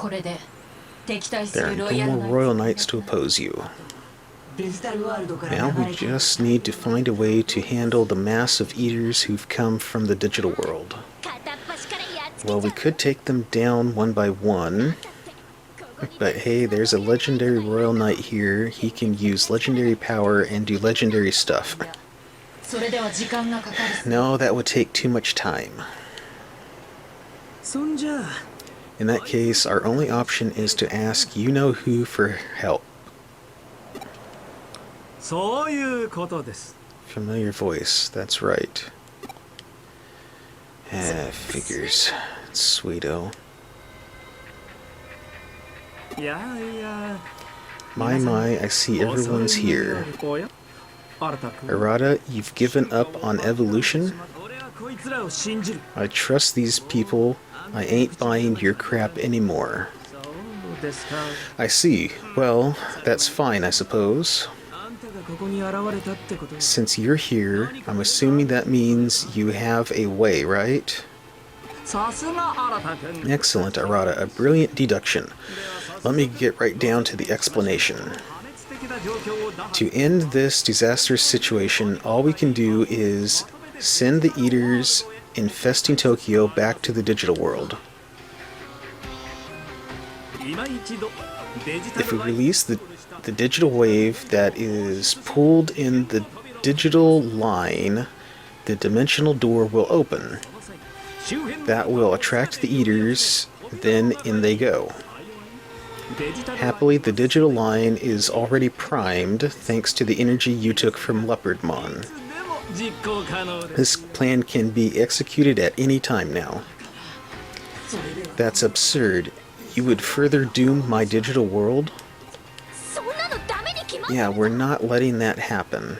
There are no more royal knights to oppose you. Now we just need to find a way to handle the mass of eaters who've come from the digital world. Well, we could take them down one by one, but hey, there's a legendary royal knight here. He can use legendary power and do legendary stuff. No, that would take too much time. In that case, our only option is to ask you-know-who for help. Familiar voice, that's right. Figures. Sweeto. My, I see everyone's here. Arata, you've given up on evolution? I trust these people. I ain't buying your crap anymore. I see. Well, that's fine, I suppose. Since you're here, I'm assuming that means you have a way, right? Excellent, Arata. A brilliant deduction. Let me get right down to the explanation. To end this disastrous situation, all we can do is send the eaters infesting Tokyo back to the digital world. If we release the digital wave that is pulled in the digital line, the dimensional door will open. That will attract the eaters, then in they go. Happily, the digital line is already primed thanks to the energy you took from Leopardmon. This plan can be executed at any time now. That's absurd. You would further doom my digital world? Yeah, we're not letting that happen.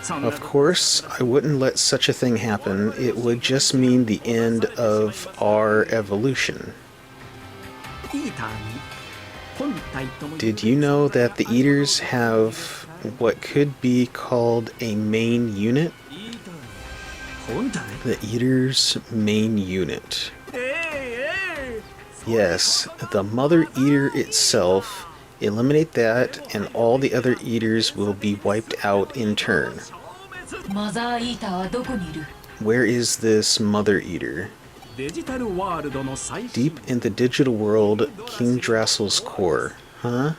Of course, I wouldn't let such a thing happen. It would just mean the end of our evolution. Did you know that the Eaters have what could be called a main unit? The Eaters' main unit. Yes, the Mother Eater itself. Eliminate that, and all the other Eaters will be wiped out in turn. Where is this Mother Eater? Deep in the digital world, King Drassel's core. Huh?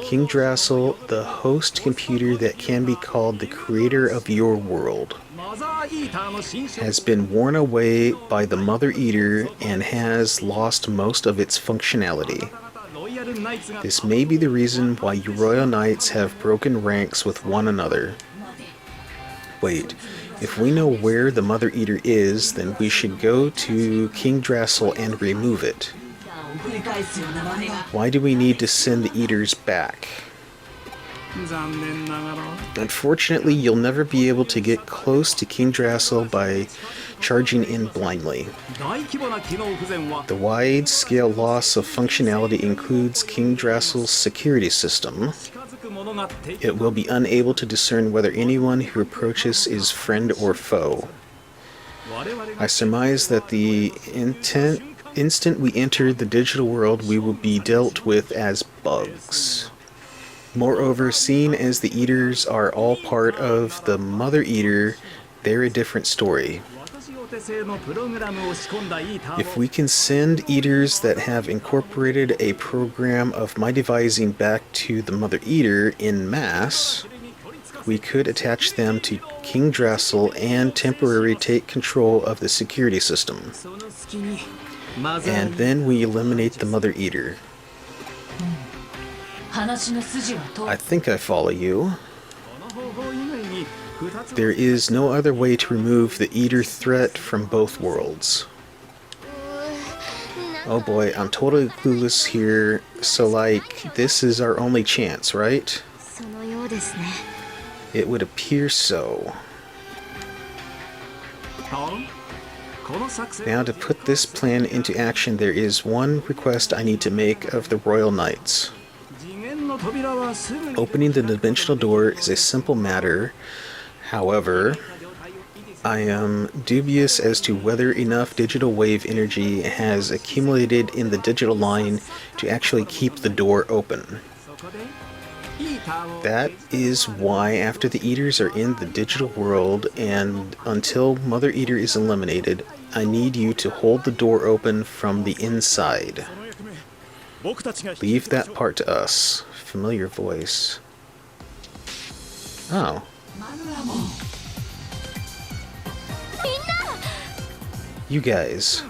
King Drassel, the host computer that can be called the creator of your world, has been worn away by the Mother Eater and has lost most of its functionality. This may be the reason why you Royal Knights have broken ranks with one another. Wait, if we know where the Mother Eater is, then we should go to King Drassel and remove it. Why do we need to send the Eaters back? Unfortunately, you'll never be able to get close to King Drassel by charging in blindly. The wide-scale loss of functionality includes King Drassel's security system. It will be unable to discern whether anyone who approaches is friend or foe. I surmise that the instant we enter the digital world, we will be dealt with as bugs. Moreover, seeing as the Eaters are all part of the Mother Eater, they're a different story. If we can send Eaters that have incorporated a program of my devising back to the Mother Eater in mass, we could attach them to King Drassel and temporarily take control of the security system. And then we eliminate the Mother Eater. I think I follow you. There is no other way to remove the Eater threat from both worlds. Oh boy, I'm totally clueless here. So like, this is our only chance, right? It would appear so. Now to put this plan into action, there is one request I need to make of the Royal Knights. Opening the dimensional door is a simple matter. However, I am dubious as to whether enough digital wave energy has accumulated in the digital line to actually keep the door open. That is why after the Eaters are in the digital world and until Mother Eater is eliminated, I need you to hold the door open from the inside. Leave that part to us. Familiar voice. Oh. You guys.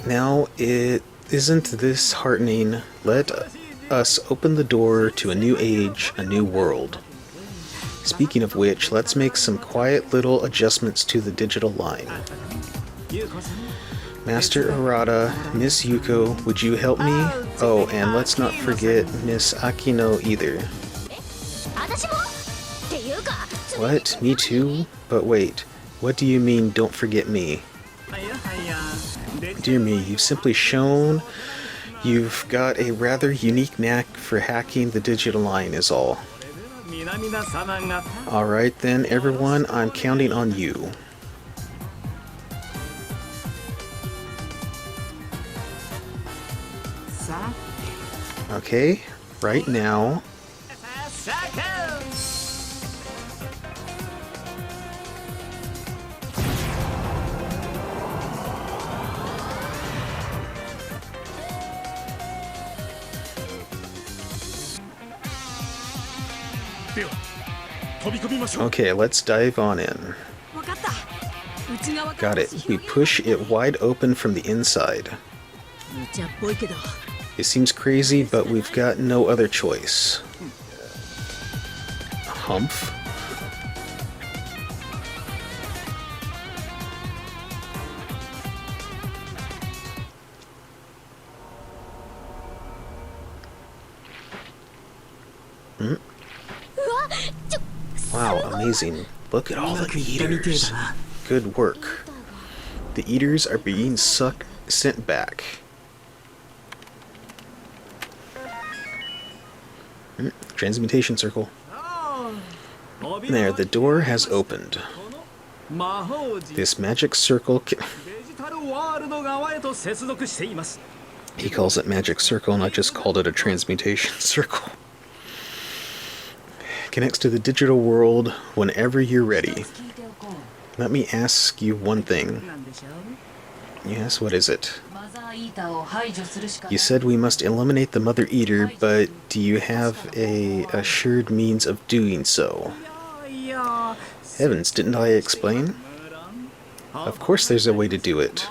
Now, isn't this heartening? Let us open the door to a new age, a new world. Speaking of which, let's make some quiet little adjustments to the digital line. Master Arata, Miss Yuko, would you help me? Oh, and let's not forget Miss Akino either. What? Me too? But wait, what do you mean, don't forget me? Dear me, you've simply shown you've got a rather unique knack for hacking the digital line is all. Alright then, everyone, I'm counting on you. Okay, right now. Okay, let's dive on in. Got it. We push it wide open from the inside. It seems crazy, but we've got no other choice. Humph. Wow, amazing. Look at all the Eaters. Good work. The Eaters are being sent back. Transmutation circle. There, the door has opened. This magic circle He calls it magic circle, and I just called it a transmutation circle. Connects to the digital world whenever you're ready. Let me ask you one thing. Yes, what is it? You said we must eliminate the Mother Eater, but do you have a assured means of doing so? Heavens, didn't I explain? Of course there's a way to do it.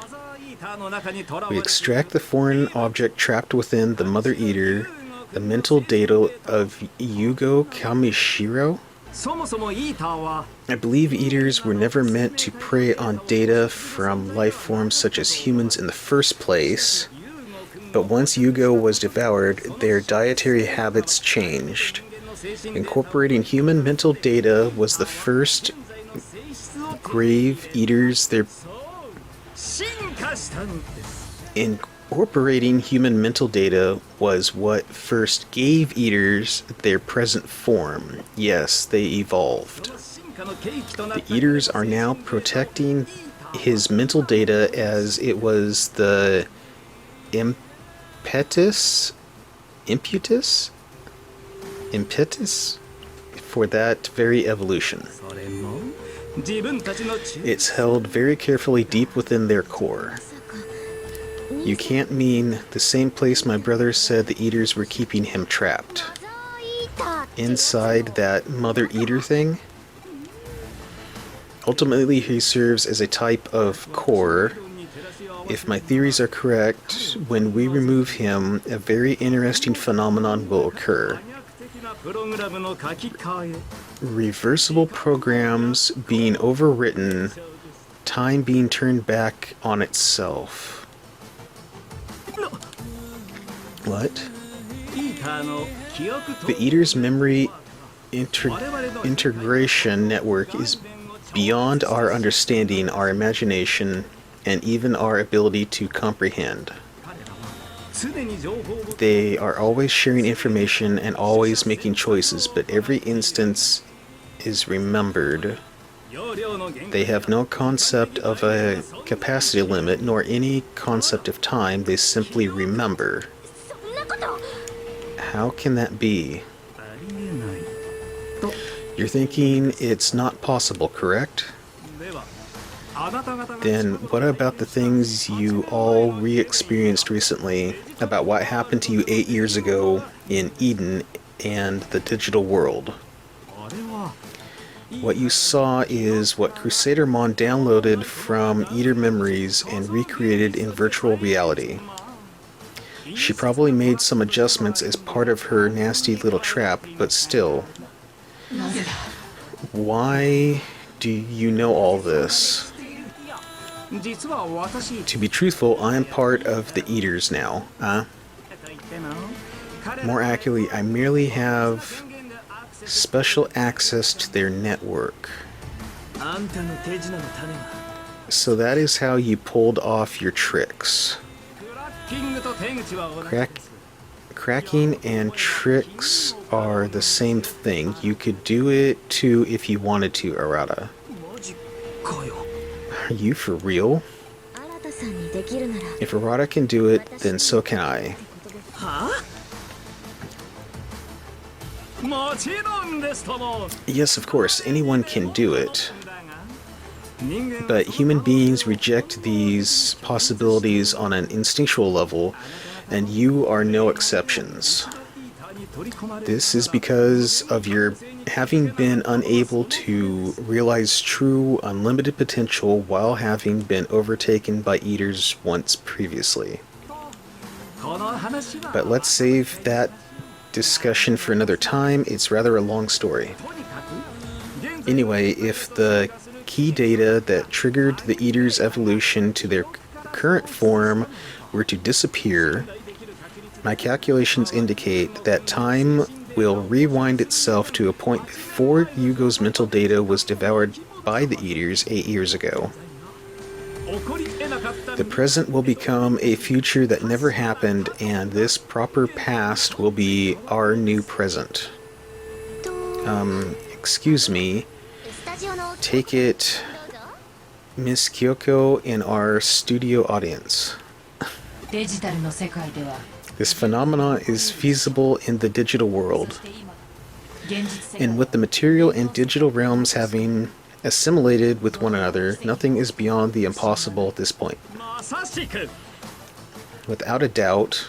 We extract the foreign object trapped within the Mother Eater, the mental data of Yugo Kamishiro? I believe Eaters were never meant to prey on data from life forms such as humans in the first place, but once Yugo was devoured, their dietary habits changed. Incorporating human mental data was the first grave Eaters Incorporating human mental data was what first gave Eaters their present form. Yes, they evolved. The Eaters are now protecting his mental data as it was the impetus for that very evolution. It's held very carefully deep within their core. You can't mean the same place my brother said the Eaters were keeping him trapped. Inside that Mother Eater thing? Ultimately, he serves as a type of core. If my theories are correct, when we remove him, a very interesting phenomenon will occur. Reversible programs being overwritten, time being turned back on itself. What? The Eater's memory integration network is beyond our understanding, our imagination, and even our ability to comprehend. They are always sharing information and always making choices, but every instance is remembered. They have no concept of a capacity limit nor any concept of time. They simply remember. How can that be? You're thinking it's not possible, correct? Then what about the things you all re-experienced recently about what happened to you 8 years ago in Eden and the digital world? What you saw is what Crusadermon downloaded from Eater memories and recreated in virtual reality. She probably made some adjustments as part of her nasty little trap, but still. Why do you know all this? To be truthful, I am part of the Eaters now. More accurately, I merely have special access to their network. So that is how you pulled off your tricks. Cracking and tricks are the same thing. You could do it too if you wanted to, Arata. Are you for real? If Arata can do it, then so can I. Yes, of course, anyone can do it. But human beings reject these possibilities on an instinctual level, and you are no exceptions. This is because of your having been unable to realize true, unlimited potential while having been overtaken by Eaters once previously. But let's save that discussion for another time. It's rather a long story. Anyway, if the key data that triggered the Eater's evolution to their current form were to disappear, my calculations indicate that time will rewind itself to a point before Yugo's mental data was devoured by the Eaters 8 years ago. The present will become a future that never happened, and this proper past will be our new present. Excuse me. Take it, Miss Kyoko, in our studio audience. This phenomenon is feasible in the digital world. And with the material and digital realms having assimilated with one another, nothing is beyond the impossible at this point. Without a doubt,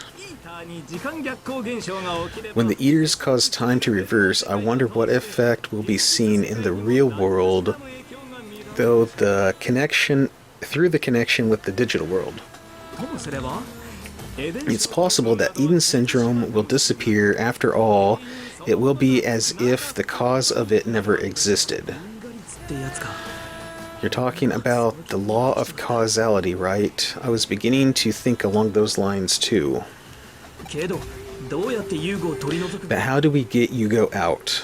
when the Eaters cause time to reverse, I wonder what effect will be seen in the real world, through the connection with the digital world. It's possible that Eden Syndrome will disappear. After all, it will be as if the cause of it never existed. You're talking about the law of causality, right? I was beginning to think along those lines too. But how do we get Yugo out?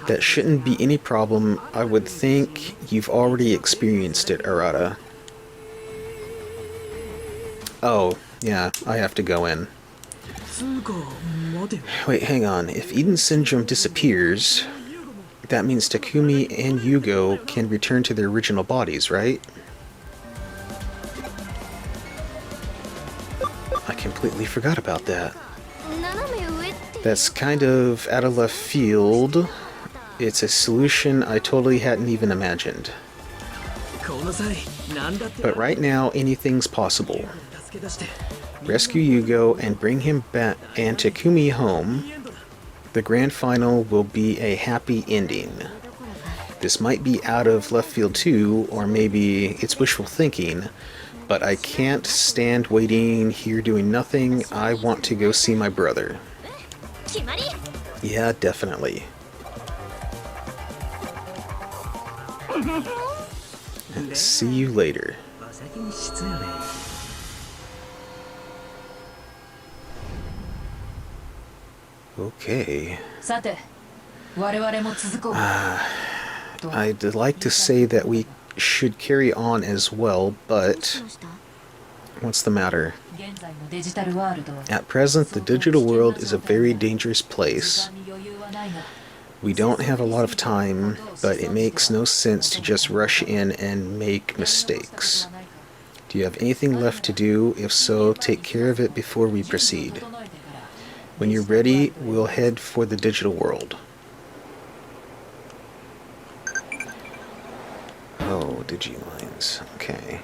That shouldn't be any problem. I would think you've already experienced it, Arata. Oh, yeah, I have to go in. Wait, hang on. If Eden Syndrome disappears, that means Takumi and Yugo can return to their original bodies, right? I completely forgot about that. That's kind of out of left field. It's a solution I totally hadn't even imagined. But right now, anything's possible. Rescue Yugo and bring him back and Takumi home. The grand final will be a happy ending. This might be out of left field too, or maybe it's wishful thinking, but I can't stand waiting here doing nothing. I want to go see my brother. Yeah, definitely. See you later. Okay. I'd like to say that we should carry on as well, but what's the matter? At present, the digital world is a very dangerous place. We don't have a lot of time, but it makes no sense to just rush in and make mistakes. Do you have anything left to do? If so, take care of it before we proceed. When you're ready, we'll head for the digital world. Oh, Digilines. Okay.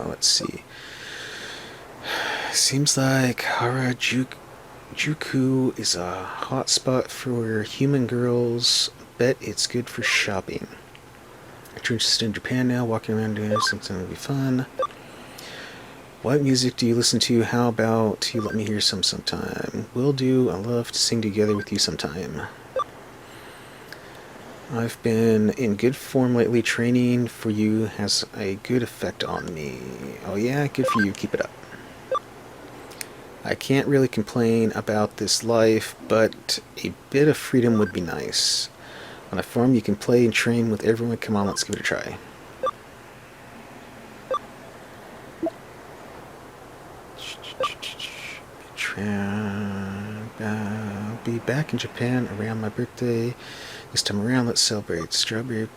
Let's see. Seems like Harajuku is a hot spot for human girls. Bet it's good for shopping. I'm interested in Japan now, walking around doing something that'll be fun. What music do you listen to? How about you let me hear some sometime? Will do. I'd love to sing together with you sometime. I've been in good form lately. Training for you has a good effect on me. Oh yeah, good for you. Keep it up. I can't really complain about this life, but a bit of freedom would be nice. On a farm you can play and train with everyone. Come on, let's give it a try. I'll be back in Japan around my birthday. This time around, let's celebrate. Strawberry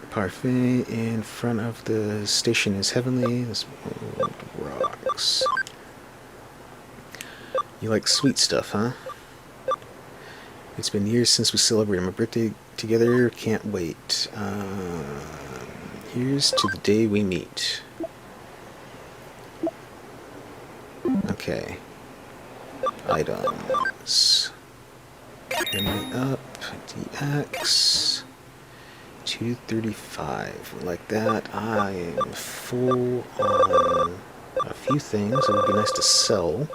parfait in front of the station is heavenly. This world rocks. You like sweet stuff, huh? It's been years since we celebrated my birthday together. Can't wait. Here's to the day we meet. Okay. Items. Memory up. DX. 235. Like that. I am full on a few things. It would be nice to sell.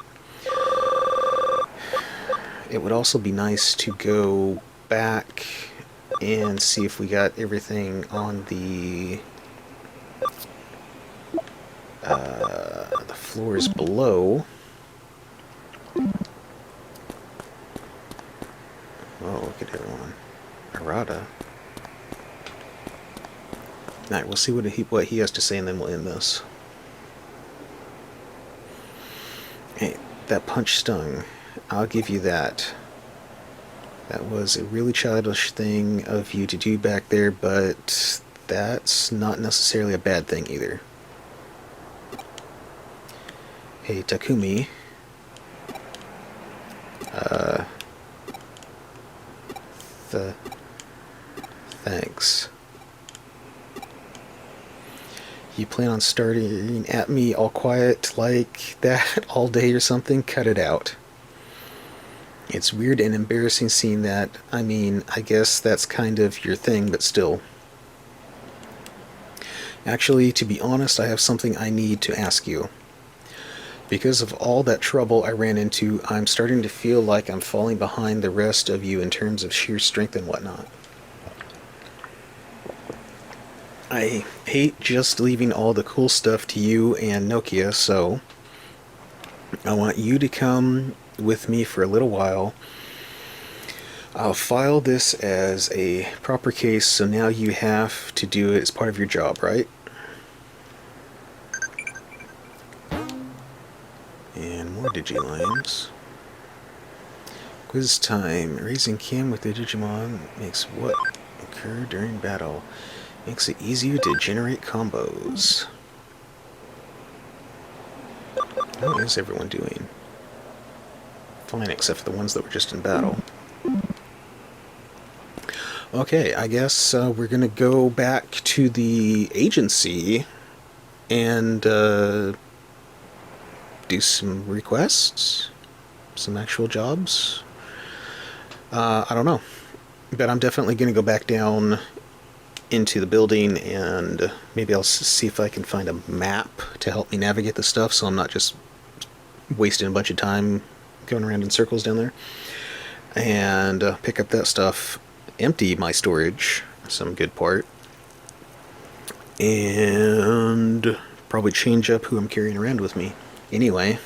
It would also be nice to go back and see if we got everything on the floors below. Oh, look at everyone. Arata. Alright, we'll see what he has to say and then we'll end this. Hey, that punch stung. I'll give you that. That was a really childish thing of you to do back there, but that's not necessarily a bad thing either. Hey, Takumi. Thanks. You plan on starting at me all quiet like that all day or something? Cut it out. It's weird and embarrassing seeing that. I mean, I guess that's kind of your thing, but still. Actually, to be honest, I have something I need to ask you. Because of all that trouble I ran into, I'm starting to feel like I'm falling behind the rest of you in terms of sheer strength and whatnot. I hate just leaving all the cool stuff to you and Nokia, so I want you to come with me for a little while. I'll file this as a proper case, so now you have to do it as part of your job, right? And more Digilines. Quiz time. Raising Kim with the Digimon makes what occur during battle. Makes it easier to generate combos. How is everyone doing? Fine, except for the ones that were just in battle. Okay, I guess we're gonna go back to the agency and do some requests, some actual jobs. I don't know, but I'm definitely gonna go back down into the building and maybe I'll see if I can find a map to help me navigate the stuff so I'm not just wasting a bunch of time going around in circles down there, and pick up that stuff, empty my storage, some good part, and probably change up who I'm carrying around with me. Anyway,